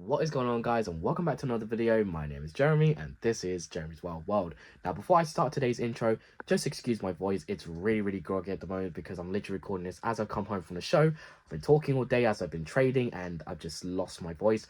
What is going on, guys, and welcome back to another video. My name is Jeremy and this is Jeremy's Wild World. Now, before I start today's intro, just excuse my voice. It's really groggy at the moment because I'm literally recording this as I've come home from the show. I've been talking all day as I've been trading and I've just lost my voice.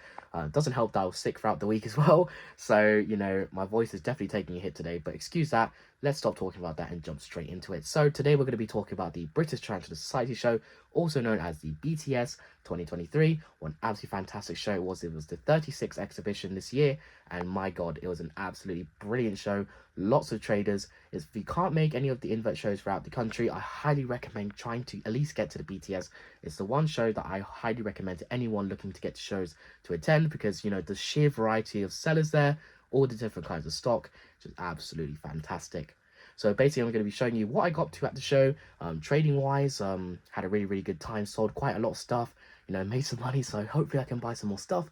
Doesn't help that I was sick throughout the week as well, so my voice is definitely taking a hit today, but excuse that. Let's stop talking about that and jump straight into it. So today we're going to be talking about the British Tarantula Society show, also known as the BTS 2023. What an absolutely fantastic show it was. It was the 36th exhibition this year, and my god, it was an absolutely brilliant show. Lots of traders. If you can't make any of the invert shows throughout the country, I highly recommend trying to at least get to the BTS. It's the one show that I highly recommend to anyone looking to get to shows to attend, because the sheer variety of sellers there, all the different kinds of stock, just absolutely fantastic. So basically, I'm going to be showing you what I got to at the show, trading wise. Had a really good time, sold quite a lot of stuff, made some money, so hopefully I can buy some more stuff.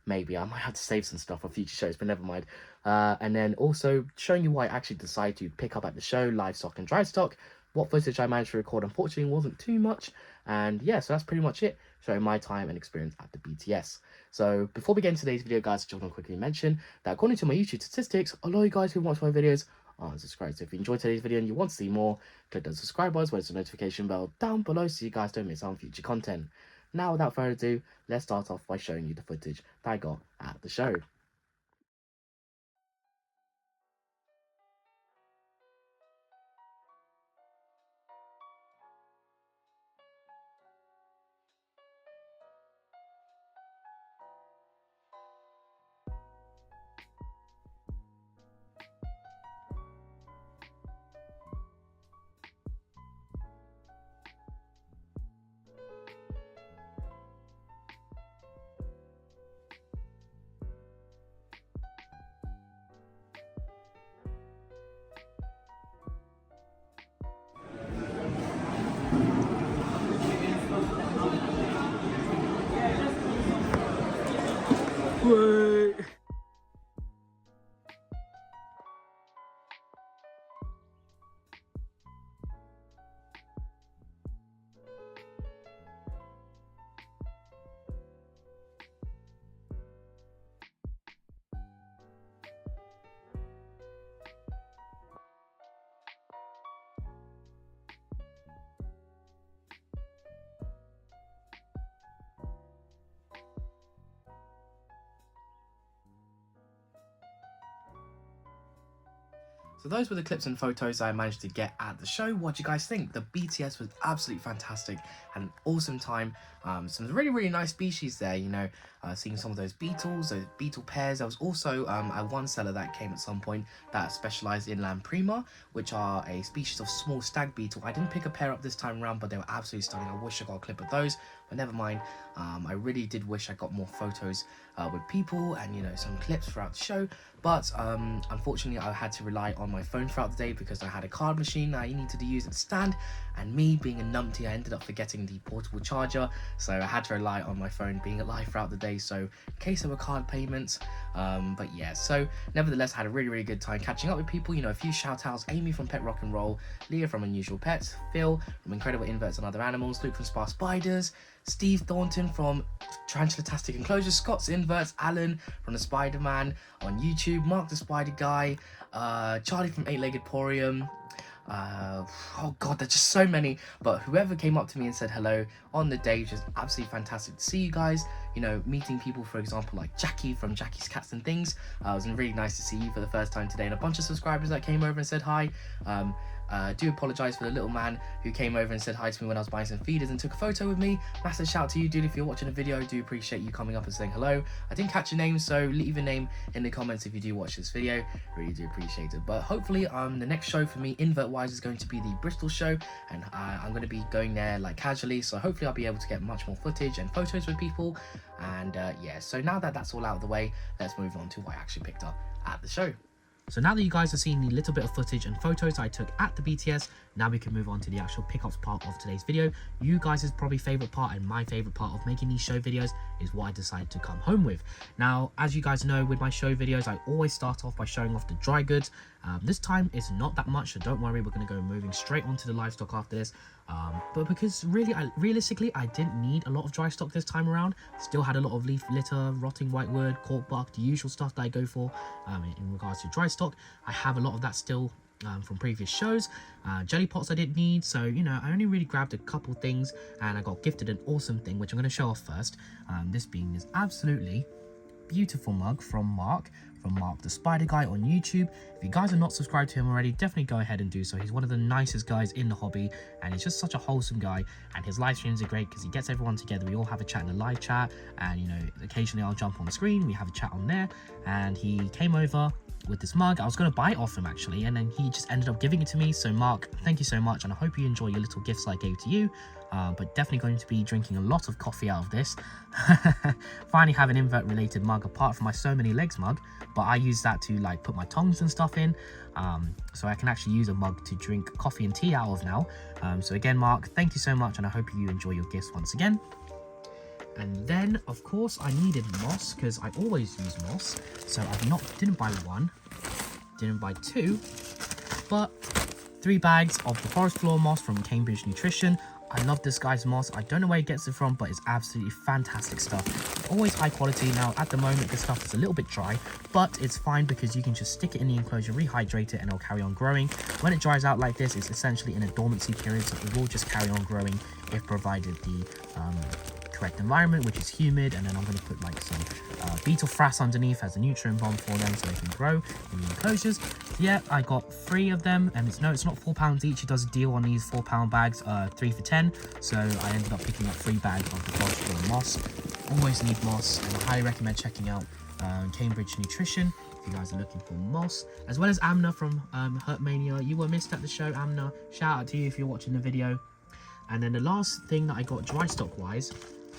Maybe I might have to save some stuff for future shows, but never mind. And then also showing you why I actually decided to pick up at the show, Livestock and Livestock. What footage I managed to record, unfortunately, wasn't too much. And yeah, so that's pretty much it, showing my time and experience at the BTS. So before we get into today's video, guys, I just want to quickly mention that according to my YouTube statistics, a lot of you guys who watch my videos aren't subscribed. So if you enjoyed today's video and you want to see more, click the subscribe button, where's the notification bell down below so you guys don't miss out on future content. Now, without further ado, let's start off by showing you the footage that I got at the show. Wait. So those were the clips and photos I managed to get at the show. What do you guys think? The BTS was absolutely fantastic. Had an awesome time. Some really nice species there, seeing some of those beetles, those beetle pairs. There was also one seller that came at some point that specialized in Lamprima, which are a species of small stag beetle. I didn't pick a pair up this time around, but they were absolutely stunning. I wish I got a clip of those, but never mind. I really did wish I got more photos with people and some clips throughout the show, but unfortunately I had to rely on my phone throughout the day because I had a card machine I needed to use at the stand, and me being a numpty, I ended up forgetting the portable charger, so I had to rely on my phone being alive throughout the day, so in case there were card payments. But yeah, so nevertheless, I had a really good time catching up with people. A few shout outs: Amy from Pet Rock and Roll, Leah from Unusual Pets, Phil from Incredible Inverts and Other Animals, Luke from Spa Spiders, Steve Thornton from Tarantula-tastic Enclosures, Scott's Inverts, Alan from the Spider-Man on YouTube, Mark the Spider Guy, Charlie from 8-Legged Porium. Oh god, there's just so many, but whoever came up to me and said hello on the day, just absolutely fantastic to see you guys. Meeting people, for example, like Jackie from Jackie's Cats and Things. It was really nice to see you for the first time today, and a bunch of subscribers that came over and said hi. Do apologize for the little man who came over and said hi to me when I was buying some feeders and took a photo with me. Massive shout out to you, dude. If you're watching the video, I do appreciate you coming up and saying hello. I didn't catch your name, so leave your name in the comments if you do watch this video. Really do appreciate it. But hopefully the next show for me, invert wise, is going to be the Bristol show, and I'm going to be going there like casually, so hopefully I'll be able to get much more footage and photos with people. And yeah, so now that that's all out of the way, let's move on to what I actually picked up at the show. So now that you guys have seen the little bit of footage and photos I took at the BTS, Now we can move on to the actual pickups part of today's video. You guys' probably favorite part and my favorite part of making these show videos is what I decided to come home with. Now, as you guys know, with my show videos, I always start off by showing off the dry goods. This time it's not that much, so don't worry, we're going to go moving straight onto the livestock after this. But because realistically, I didn't need a lot of dry stock this time around. Still had a lot of leaf litter, rotting whitewood, cork bark, the usual stuff that I go for in regards to dry stock. I have a lot of that still from previous shows. Jelly pots I didn't need, so you know, I only really grabbed a couple things, and I got gifted an awesome thing which I'm going to show off first. This being this absolutely beautiful mug from Mark the Spider Guy on YouTube. If you guys are not subscribed to him already, definitely go ahead and do so. He's one of the nicest guys in the hobby, and he's just such a wholesome guy, and his live streams are great because he gets everyone together. We all have a chat in a live chat, and you know, occasionally I'll jump on the screen, we have a chat on there. And he came over with this mug. I was going to buy it off him actually, and then he just ended up giving it to me. So Mark, thank you so much, and I hope you enjoy your little gifts I gave to you. But definitely going to be drinking a lot of coffee out of this. Finally have an invert related mug apart from my so many legs mug, but I use that to like put my tongs and stuff in, so I can actually use a mug to drink coffee and tea out of now. So again, Mark, thank you so much, and I hope you enjoy your gifts once again. And then of course I needed moss because I always use moss, so didn't buy one, didn't buy two, but 3 bags of the forest floor moss from Cambridge Nutrition. I love this guy's moss. I don't know where he gets it from, but it's absolutely fantastic stuff. Always high quality. Now at the moment this stuff is a little bit dry, but it's fine because you can just stick it in the enclosure, rehydrate it, and it'll carry on growing. When it dries out like this, it's essentially in a dormancy period, so it will just carry on growing if provided the correct environment, which is humid. And then I'm going to put like some beetle frass underneath as a nutrient bomb for them so they can grow in the enclosures. Yeah, I got 3 of them, and it's not £4 each. He does a deal on these £4 bags, 3 for 10. So I ended up picking up 3 bags of the forest floor moss. Always need moss, and I highly recommend checking out Cambridge Nutrition if you guys are looking for moss, as well as Amna from Hurtmania. You were missed at the show, Amna. Shout out to you if you're watching the video. And then the last thing that I got dry stock wise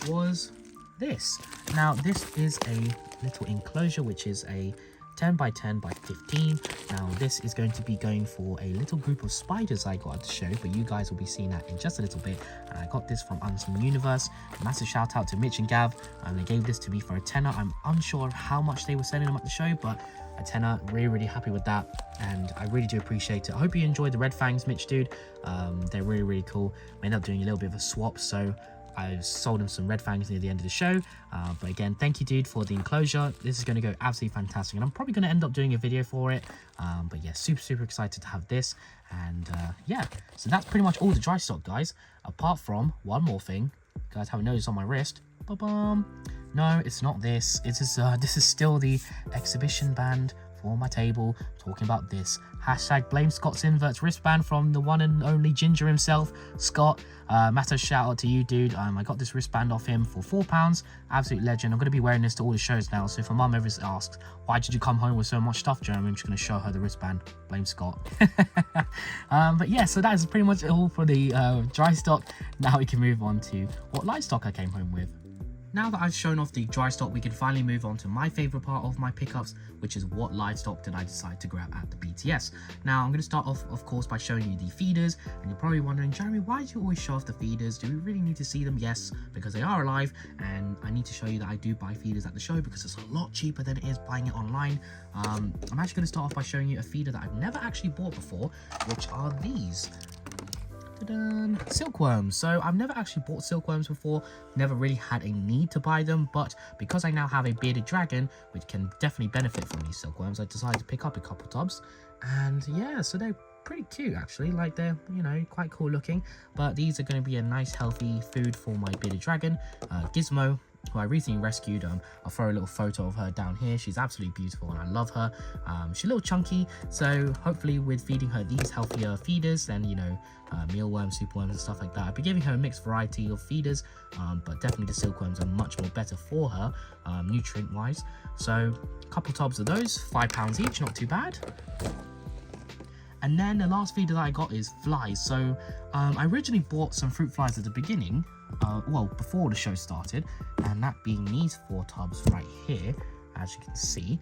was this. Now this is a little enclosure which is a 10 by 10 by 15. Now this is going to be going for a little group of spiders I got at the show, but you guys will be seeing that in just a little bit. And I got this from Unseen Universe. Massive shout out to Mitch and Gav, and they gave this to me for a tenner. I'm unsure of how much they were selling them at the show, but a tenner. Really happy with that, and I really do appreciate it. I hope you enjoyed the red fangs, Mitch dude. They're really cool. We ended up doing a little bit of a swap, so I sold him some red fangs near the end of the show. But again, thank you dude for the enclosure. This is going to go absolutely fantastic, and I'm probably going to end up doing a video for it. But yeah, super excited to have this. And yeah, so that's pretty much all the dry stock, guys, apart from one more thing. You guys haven't noticed on my wrist. Ba-bum. No, it's not this. It is this is still the exhibition band for my table. Talking about this hashtag blame Scott's inverts wristband from the one and only Ginger himself, Scott. Massive shout out to you, dude. I got this wristband off him for £4. Absolute legend. I'm going to be wearing this to all the shows now, so if my mum ever asks why did you come home with so much stuff, Jeremy, I'm just going to show her the wristband. Blame Scott. But yeah, so that is pretty much all for the dry stock. Now we can move on to what light stock I came home with. Now that I've shown off the dry stock, we can finally move on to my favorite part of my pickups, which is what livestock did I decide to grab at the BTS. Now, I'm going to start off, of course, by showing you the feeders, and you're probably wondering, Jeremy, why do you always show off the feeders? Do we really need to see them? Yes, because they are alive, and I need to show you that I do buy feeders at the show because it's a lot cheaper than it is buying it online. I'm actually going to start off by showing you a feeder that I've never actually bought before, which are these. Silkworms. So I've never actually bought silkworms before, never really had a need to buy them, but because I now have a bearded dragon which can definitely benefit from these silkworms, I decided to pick up a couple tubs. And yeah, so they're pretty cute actually, like they're, you know, quite cool looking. But these are going to be a nice healthy food for my bearded dragon, Gizmo, who I recently rescued. I'll throw a little photo of her down here. She's absolutely beautiful and I love her. She's a little chunky, so hopefully with feeding her these healthier feeders, then, you know, mealworms, superworms and stuff like that, I'll be giving her a mixed variety of feeders, but definitely the silkworms are much more better for her, nutrient wise. So a couple tubs of those, £5 each, not too bad. And then the last feeder that I got is flies. So I originally bought some fruit flies at the beginning, well, before the show started, and that being these 4 tubs right here. as you can see.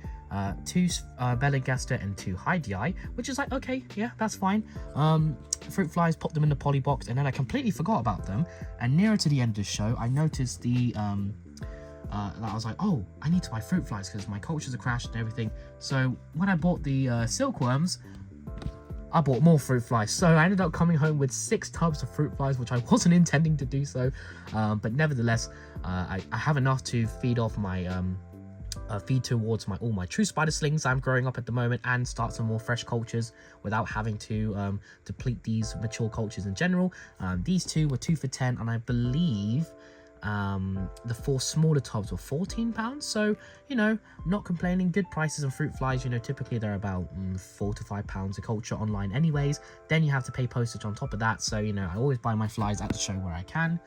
2 Belligaster and 2 Hydei, which is like, okay, yeah, that's fine. Fruit flies, pop them in the poly box, and then I completely forgot about them. And nearer to the end of the show, I noticed the that I was like, oh, I need to buy fruit flies because my cultures are crashed and everything. So when I bought the silkworms, I bought more fruit flies. So I ended up coming home with 6 tubs of fruit flies, which I wasn't intending to do so. But nevertheless, I have enough to feed off my feed towards all my true spider slings I'm growing up at the moment, and start some more fresh cultures without having to deplete these mature cultures in general. These 2 were 2 for 10, and I believe the 4 smaller tubs were £14. So, you know, not complaining. Good prices on fruit flies. You know, typically they're about £4 to £5 a culture online anyways. Then you have to pay postage on top of that. So, you know, I always buy my flies at the show where I can.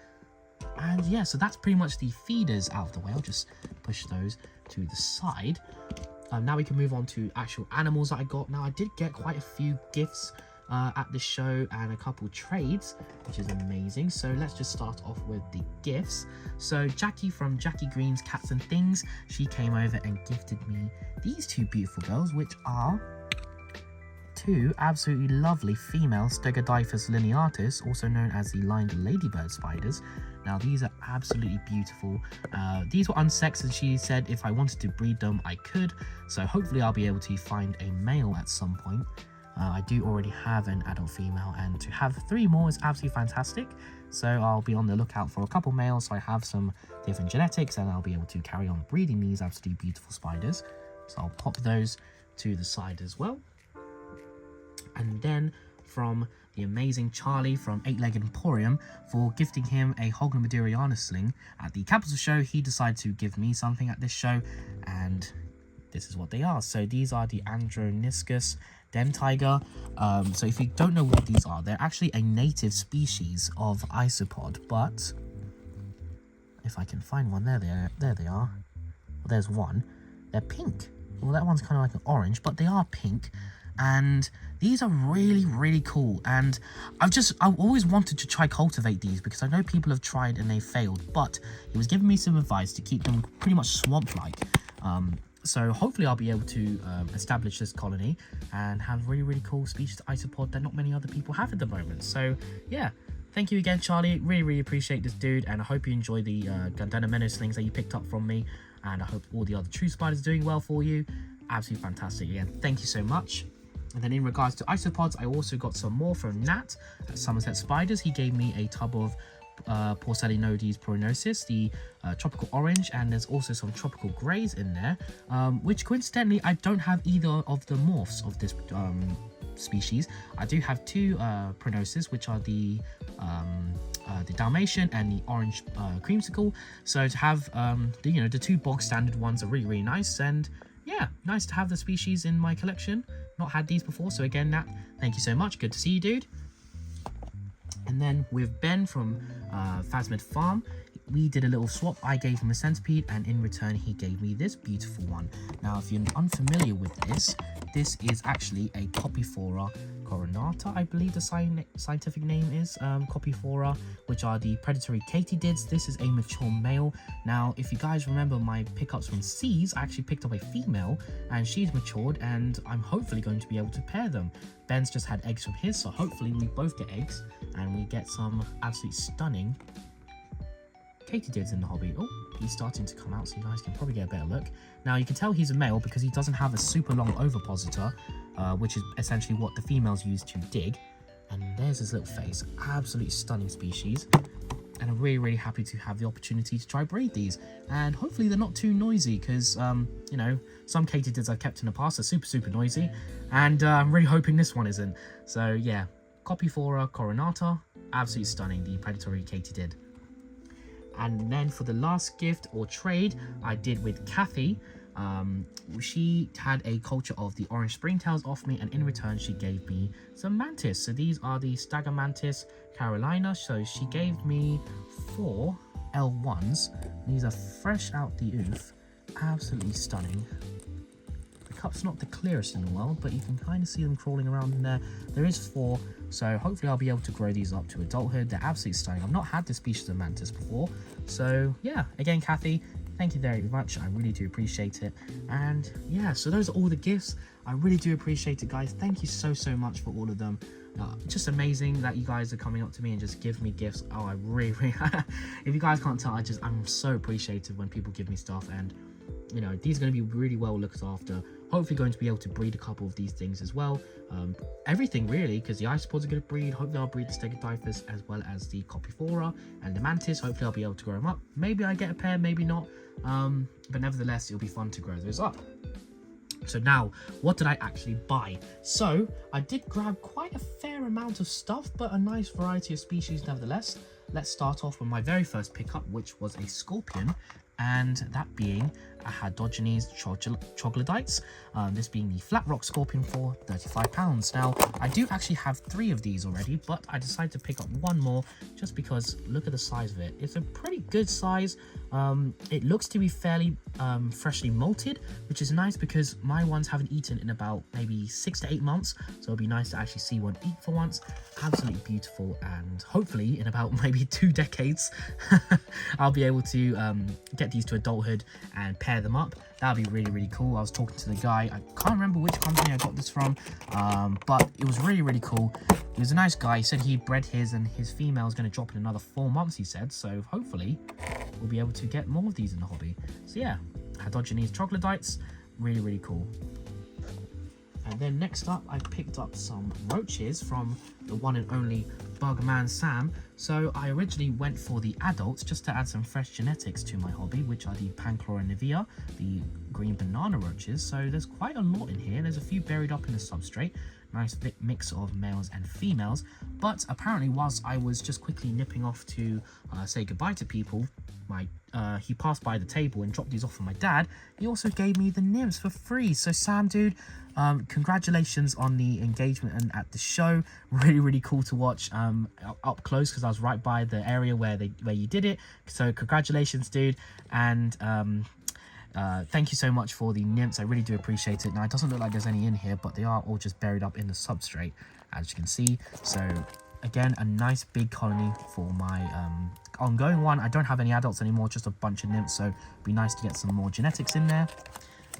And yeah, so that's pretty much the feeders out of the way. I'll just push those to the side. Now we can move on to actual animals that I got. Now I did get quite a few gifts at the show and a couple trades, which is amazing. So let's just start off with the gifts. So Jackie from Jackie Green's Cats and Things, she came over and gifted me these 2 beautiful girls, which are 2 absolutely lovely female Stegodyphus lineatus, also known as the lined ladybird spiders. Now these are absolutely beautiful. These were unsexed, and she said if I wanted to breed them I could, so hopefully I'll be able to find a male at some point. I do already have an adult female, and to have 3 more is absolutely fantastic. So I'll be on the lookout for a couple males, so I have some different genetics, and I'll be able to carry on breeding these absolutely beautiful spiders. So I'll pop those to the side as well. And then from the amazing Charlie from 8-Legged Emporium, for gifting him a Hognum Maduriana sling at the Capital Show, he decided to give me something at this show, and this is what they are. So these are the Androniscus den tiger. So if you don't know what these are, they're actually a native species of isopod, but if I can find one, there they are. Well, there's one. They're pink. Well, that one's kind of like an orange, but they are pink. And these are really cool, and I've always wanted to try cultivate these because I know people have tried and they failed, but he was giving me some advice to keep them pretty much swamp like. So hopefully I'll be able to establish this colony and have really cool species isopod that not many other people have at the moment. So yeah, thank you again, Charlie. Really appreciate this, dude, and I hope you enjoy the Gardena Minnow slings that you picked up from me, and I hope all the other true spiders are doing well for you. Absolutely fantastic. Again, thank you so much. And then in regards to isopods, I also got some more from Nat at Somerset Spiders. He gave me a tub of Porcellinodes pronosis, the tropical orange, and there's also some tropical greys in there, which coincidentally I don't have either of the morphs of this species. I do have 2 pronosis, which are the Dalmatian and the orange creamsicle. So to have the 2 bog standard ones are really nice, and yeah, nice to have the species in my collection. Not had these before, so again, Nat, thank you so much. Good to see you, dude. And then with Ben from Phasmid Farm, we did a little swap. I gave him a centipede, and in return he gave me this beautiful one. Now if you're unfamiliar with this is actually a Copyphora coronata, I believe the scientific name is, Copyphora, which are the predatory katydids. This is a mature male. Now if you guys remember my pickups from C's, I actually picked up a female, and she's matured, and I'm hopefully going to be able to pair them. Ben's just had eggs from his, so hopefully we both get eggs and we get some absolutely stunning katydids in the hobby. Oh, he's starting to come out, so you guys can probably get a better look. Now you can tell he's a male because he doesn't have a super long ovipositor, which is essentially what the females use to dig. And there's his little face. Absolutely stunning species, and I'm really happy to have the opportunity to try breed these, and hopefully they're not too noisy, because you know, some katydids I've kept in the past are super noisy, and I'm really hoping this one isn't. So yeah, Copyphora coronata, absolutely stunning, the predatory katydid. And then for the last gift or trade I did with Kathy, she had a culture of the orange springtails off me, and in return she gave me some mantis. So these are the Staggermantis carolina. So she gave me 4 L1s. These are fresh out the oof, absolutely stunning. The cup's not the clearest in the world, but you can kind of see them crawling around in there. There is 4, so hopefully I'll be able to grow these up to adulthood. They're absolutely stunning. I've not had this species of mantis before, so yeah, again, Kathy, thank you very much. I really do appreciate it. And yeah, so those are all the gifts. I really do appreciate it, guys. Thank you so much for all of them. Just amazing that you guys are coming up to me and just give me gifts. Oh, I really if you guys can't tell, I'm so appreciative when people give me stuff. And you know, these are going to be really well looked after. Hopefully going to be able to breed a couple of these things as well. Everything really, because the isopods are going to breed. Hopefully I'll breed the Stegotyphus as well as the Copyphora and the Mantis. Hopefully I'll be able to grow them up. Maybe I get a pair, maybe not. But nevertheless, it'll be fun to grow those up. So now, what did I actually buy? So I did grab quite a fair amount of stuff, but a nice variety of species nevertheless. Let's start off with my very first pickup, which was a scorpion, and that being a Hadrogenes troglodytes, this being the flat rock scorpion for £35. Now, I do actually have 3 of these already, but I decided to pick up one more just because look at the size of it. It's a pretty good size. It looks to be fairly freshly molted, which is nice because my ones haven't eaten in about maybe 6 to 8 months, so it'll be nice to actually see one eat for once. Absolutely beautiful, and hopefully in about maybe 2 decades I'll be able to get these to adulthood and pair them up. That'd be really cool. I was talking to the guy, I can't remember which company I got this from, but it was really cool. He was a nice guy. He said he bred his, and his female is going to drop in another 4 months, he said, so hopefully we'll be able to get more of these in the hobby. So yeah, Hadrogenes troglodytes, really cool. And then next up, I picked up some roaches from the one and only Bugman Sam. So I originally went for the adults just to add some fresh genetics to my hobby, which are the Panchlora nivea, the green banana roaches. So there's quite a lot in here. There's a few buried up in the substrate. Nice mix of males and females. But apparently, whilst I was just quickly nipping off to say goodbye to people, he passed by the table and dropped these off for my dad. He also gave me the nymphs for free. So Sam, dude, congratulations on the engagement and at the show. Really cool to watch up close, because I was right by the area where you did it. So congratulations, dude, and thank you so much for the nymphs. I really do appreciate it. Now, it doesn't look like there's any in here, but they are all just buried up in the substrate, as you can see. So again, a nice big colony for my ongoing one. I don't have any adults anymore, just a bunch of nymphs, so it'd be nice to get some more genetics in there.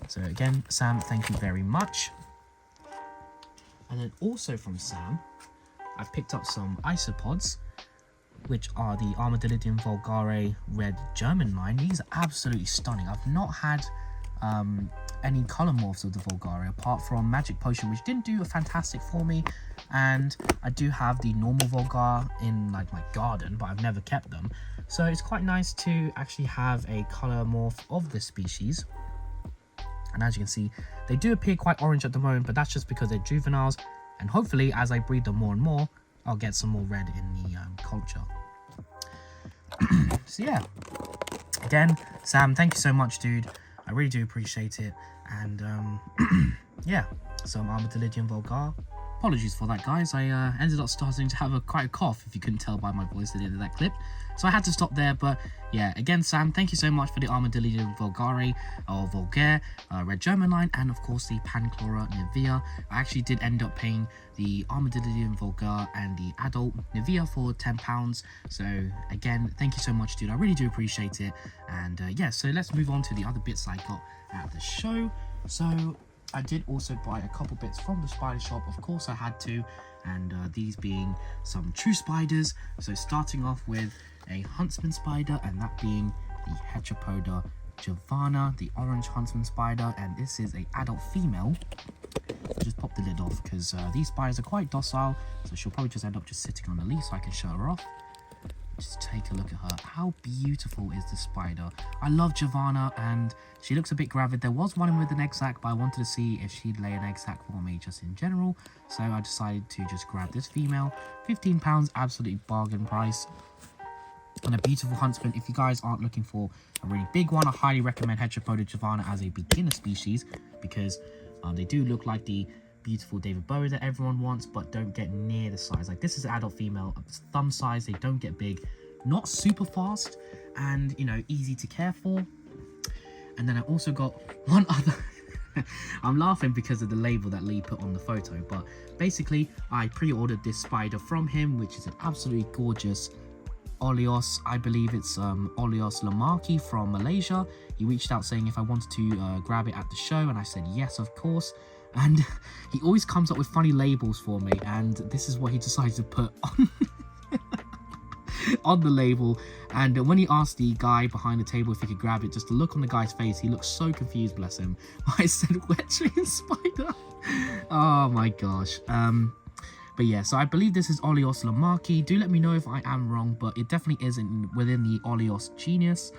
So again, Sam, thank you very much. And then also from Sam, I've picked up some isopods, which are the Armadillidium vulgare red German line. These are absolutely stunning. I've not had any color morphs of the vulgare apart from Magic Potion, which didn't do a fantastic for me, and I do have the normal vulgar in like my garden, but I've never kept them. So it's quite nice to actually have a color morph of this species. And as you can see, they do appear quite orange at the moment, but that's just because they're juveniles, and hopefully as I breed them more and more, I'll get some more red in the culture. So yeah, again, Sam, thank you so much, dude. I really do appreciate it. And yeah, some Armadillidium vulgar. Apologies for that, guys. I ended up starting to have quite a cough, if you couldn't tell by my voice at the end of that clip. So I had to stop there, but yeah, again, Sam, thank you so much for the Armadillidium vulgare or vulgare red German line, and of course the Panchlora nivea. I actually did end up paying the Armadillidium vulgare and the adult nivea for £10. So again, thank you so much, dude. I really do appreciate it. And yeah, so let's move on to the other bits I got at the show. So I did also buy a couple bits from the spider shop. Of course I had to, and these being some true spiders. So starting off with a huntsman spider, and that being the Heteropoda javana, the orange huntsman spider, and this is a adult female. I'll just pop the lid off because these spiders are quite docile, so she'll probably just end up just sitting on the leaf, so I can shut her off. Just take a look at her. How beautiful is this spider? I love Javana, and she looks a bit gravid. There was one with an egg sac, but I wanted to see if she'd lay an egg sac for me just in general, so I decided to just grab this female. £15, absolutely bargain price. And a beautiful huntsman. If you guys aren't looking for a really big one, I highly recommend Heteropoda javana as a beginner species, because they do look like the beautiful David Bowie that everyone wants, but don't get near the size. Like, this is an adult female, thumb size. They don't get big, not super fast, and you know, easy to care for. And then I also got one other I'm laughing because of the label that Lee put on the photo, but basically I pre-ordered this spider from him, which is an absolutely gorgeous Oleos, I believe it's Oleos Lamarki from Malaysia. He reached out saying if I wanted to grab it at the show, and I said yes, of course. And he always comes up with funny labels for me, and this is what he decided to put on on the label. And when he asked the guy behind the table if he could grab it, just the look on the guy's face, he looked so confused, bless him. I said wet dream spider. Oh my gosh. But yeah, so I believe this is Oleos Lamarki. Do let me know if I am wrong, but it definitely is within the Oleos genus.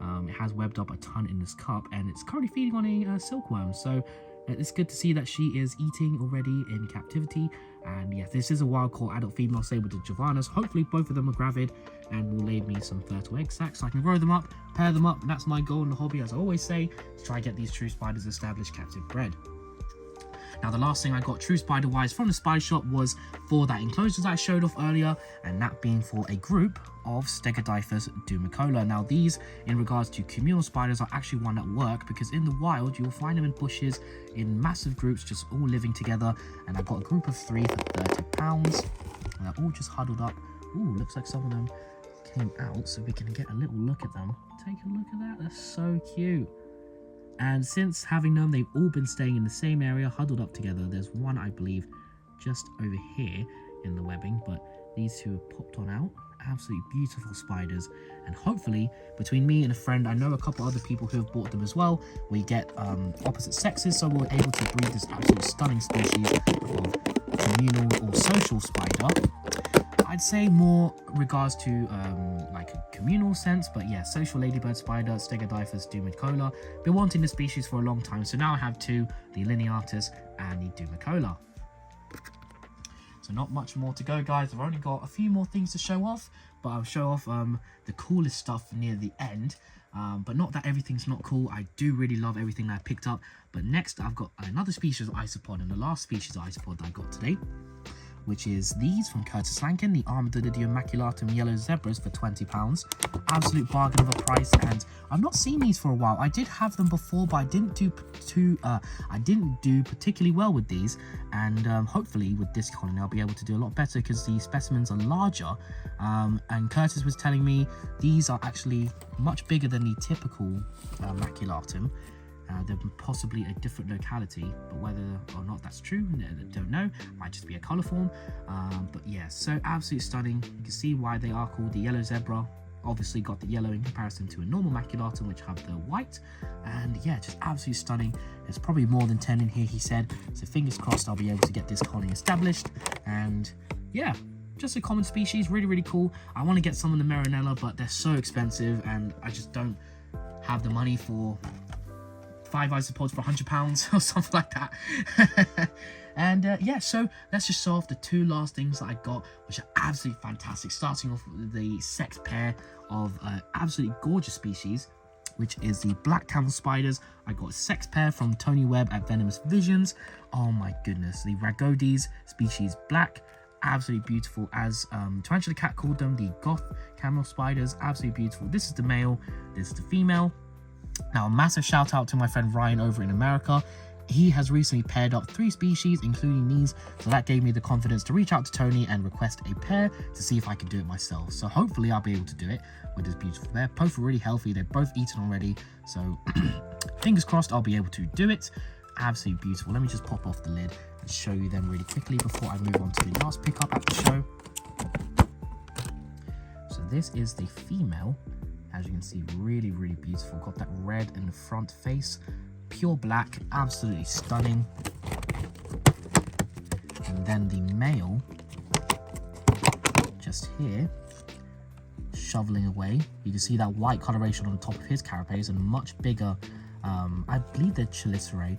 It has webbed up a ton in this cup, and it's currently feeding on a silkworm. So it's good to see that she is eating already in captivity. And yes, this is a wild caught adult female sable to Javanas. Hopefully both of them are gravid and will lay me some fertile egg sacs so I can grow them up, pair them up. And that's my goal in the hobby, as I always say, to try and get these true spiders established captive bred. Now, the last thing I got true spider wise from the spider shop was for that enclosure that I showed off earlier, and that being for a group of Stegodiphyus dumicola. Now, these in regards to communal spiders are actually one that work, because in the wild you'll find them in bushes in massive groups just all living together. And I got a group of 3 for £30, and they're all just huddled up. Ooh, looks like some of them came out, so we can get a little look at them. Take a look at that, they're so cute. And since having them, they've all been staying in the same area, huddled up together. There's one, I believe, just over here in the webbing, but these two have popped on out. Absolutely beautiful spiders. And hopefully, between me and a friend, I know a couple other people who have bought them as well, we get opposite sexes, so we're able to breed this absolutely stunning species of communal or social spider. I'd say more regards to like a communal sense, but yeah, social ladybird spider, Stegodiphyus dumicola. Been wanting the species for a long time, so now I have two, the lineatus and the dumicola. So not much more to go, guys. I've only got a few more things to show off, but I'll show off the coolest stuff near the end. But not that everything's not cool. I do really love everything that I picked up. But next, I've got another species of isopod, and the last species of isopod that I got today, which is these from Curtis Lankin, the Armadillidium maculatum yellow zebras for £20. Absolute bargain of a price, and I've not seen these for a while. I did have them before, but I didn't do particularly well with these, and hopefully with this colony I'll be able to do a lot better, because the specimens are larger. And Curtis was telling me these are actually much bigger than the typical maculatum. They're possibly a different locality, but whether or not that's true, I don't know. Might just be a colour form. But yeah, so absolutely stunning. You can see why they are called the yellow zebra. Obviously got the yellow in comparison to a normal maculatum, which have the white. And yeah, just absolutely stunning. There's probably more than 10 in here, he said. So fingers crossed I'll be able to get this colony established. And yeah, just a common species, really, really cool. I want to get some of the Marinella, but they're so expensive, and I just don't have the money for 5 isopods for £100 or something like that. And yeah, so let's just show off the two last things that I got, which are absolutely fantastic. Starting off with the sex pair of absolutely gorgeous species, which is the black camel spiders. I got a sex pair from Tony Webb at Venomous Visions. Oh my goodness, the Rhagodes species black, absolutely beautiful. As Tarantula Cat called them, the goth camel spiders, absolutely beautiful. This is the male, this is the female. Now, a massive shout out to my friend Ryan over in America. He has recently paired up 3 species, including these, so that gave me the confidence to reach out to Tony and request a pair to see if I could do it myself. So hopefully I'll be able to do it with this beautiful pair. Both are really healthy, they're both eaten already, so fingers crossed I'll be able to do it. Absolutely beautiful. Let me just pop off the lid and show you them really quickly before I move on to the last pickup at the show. So this is the female. As you can see, really, really beautiful. Got that red in the front face, pure black, absolutely stunning. And then the male, just here, shoveling away. You can see that white coloration on the top of his carapace, and much bigger, I believe they're chelicerae.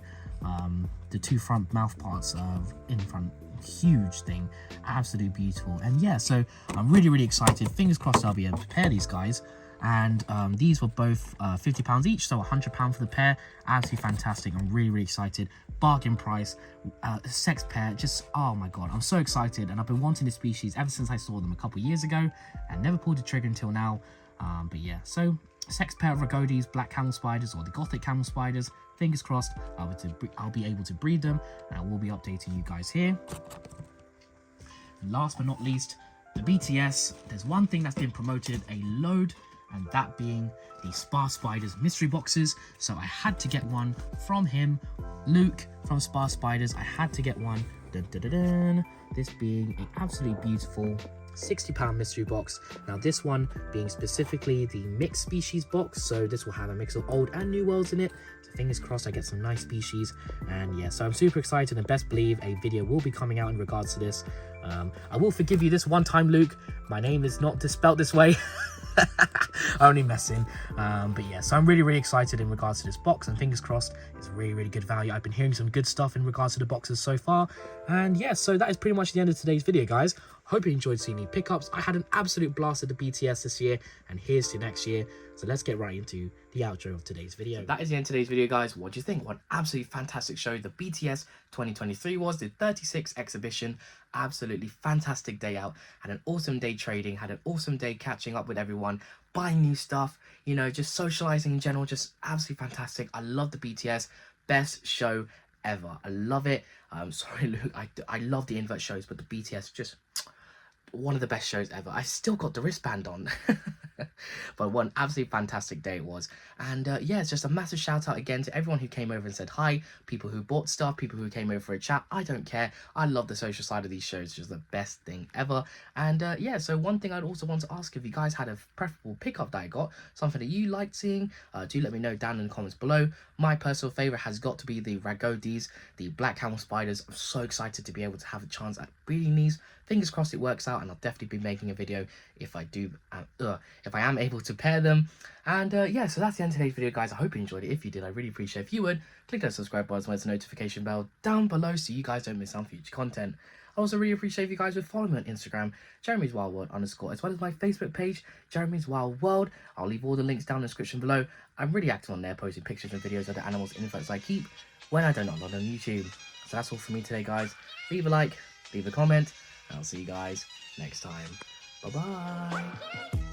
The 2 front mouth parts in front, huge thing, absolutely beautiful. And yeah, so I'm really, really excited. Fingers crossed I'll be able to pair these guys. And these were both £50 each, so £100 for the pair. Absolutely fantastic. I'm really, really excited. Bargain price, sex pair, just, oh my god, I'm so excited. And I've been wanting this species ever since I saw them a couple years ago and never pulled the trigger until now. But yeah, so sex pair of Rhagodes, black camel spiders, or the gothic camel spiders. Fingers crossed I'll be able to breed them, and I will be updating you guys here. And last but not least, the BTS, there's one thing that's been promoted a load, and that being the Spa Spiders mystery boxes. So I had to get one from him, Luke from Spa Spiders. I had to get one. Dun, dun, dun, dun. This being an absolutely beautiful £60 mystery box. Now this one being specifically the mixed species box, so this will have a mix of old and new worlds in it. So fingers crossed I get some nice species. And yeah, so I'm super excited, and best believe a video will be coming out in regards to this. I will forgive you this one time, Luke. My name is not spelled this way. Only messing. But yeah, so I'm really excited in regards to this box, and fingers crossed it's really good value. I've been hearing some good stuff in regards to the boxes so far. And yeah, so that is pretty much the end of today's video, guys. Hope you enjoyed seeing me pickups. I had an absolute blast at the BTS this year, and here's to next year. So let's get right into the outro of today's video. So that is the end of today's video, guys. What do you think? What an absolutely fantastic show the BTS 2023 was. The 36th exhibition. Absolutely fantastic day out. Had an awesome day trading. Had an awesome day catching up with everyone. Buying new stuff. You know, just socializing in general. Just absolutely fantastic. I love the BTS. Best show ever. I love it. Sorry, Luke. I love the invert shows, but the BTS just one of the best shows ever. I still got the wristband on. But what an absolutely fantastic day it was. And yeah, it's just a massive shout out again to everyone who came over and said hi, people who bought stuff, people who came over for a chat. I don't care. I love the social side of these shows. It's just the best thing ever. And yeah, so one thing I'd also want to ask, if you guys had a preferable pickup that I got, something that you liked seeing, do let me know down in the comments below. My personal favorite has got to be the Ragodis, the Black Camel Spiders. I'm so excited to be able to have a chance at breeding these. Fingers crossed it works out, and I'll definitely be making a video if I do, if I am able to pair them. And yeah, so that's the end of today's video, guys. I hope you enjoyed it. If you did, I really appreciate if you would click that subscribe button, where's the notification bell down below, so you guys don't miss out on future content. I also really appreciate if you guys would follow me on Instagram, Jeremy's Wild World _ as well as my Facebook page, Jeremy's Wild World. I'll leave all the links down in the description below. I'm really active on there, posting pictures and videos of the animals and inverts I keep when I don't upload on YouTube. So that's all from me today, guys. Leave a like, leave a comment, and I'll see you guys next time. Bye bye.